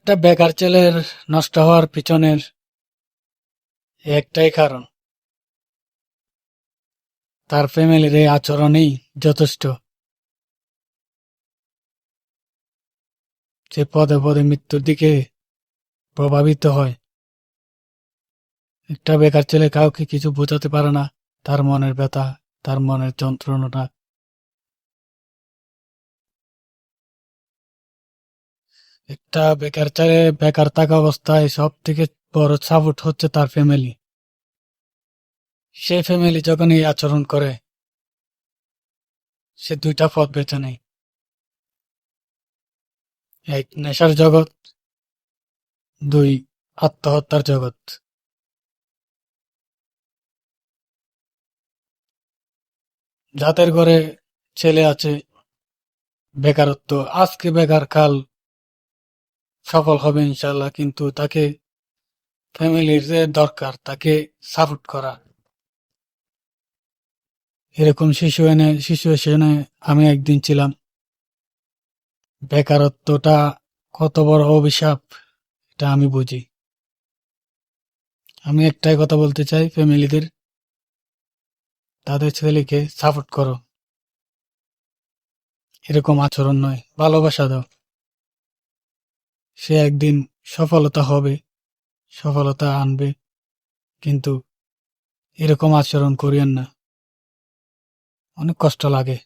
একটা বেকার ছেলের নষ্ট হওয়ার পিছনের একটাই কারণ, তার ফ্যামিলির এই আচরণেই যথেষ্ট। সে পদে পদে মৃত্যুর দিকে প্রভাবিত হয়। একটা বেকার ছেলে কাউকে কিছু বোঝাতে পারে না, তার মনের ব্যথা, তার মনের যন্ত্রণাটা। একটা বেকার ছেলে বেকার থাকা অবস্থায় সব থেকে বড় সাপোর্ট হচ্ছে তার ফ্যামিলি। সেই ফ্যামিলি যখন এই আচরণ করে, সে দুইটা পথ বেছে নেয়। এক নেশার জগৎ, দুই আত্মহত্যার জগৎ। যাদের ঘরে ছেলে আছে, বেকারত্ব, আজকে বেকার কাল সফল হবে ইনশাল্লাহ, কিন্তু তাকে ফ্যামিলির যে দরকার, তাকে সাপোর্ট করা। এরকম সিচুয়েশনে আমি একদিন ছিলাম। বেকারত্বটা কত বড় অভিশাপ এটা আমি বুঝি। আমি একটাই কথা বলতে চাই ফ্যামিলিদের, তাদের ছেলেকে সাপোর্ট করো, এরকম আচরণ নয়, ভালোবাসা দাও। সে একদিন সফলতা হবে, সফলতা আনবে, কিন্তু এরকম আচরণ করিয়েন না। অনেক কষ্ট লাগে।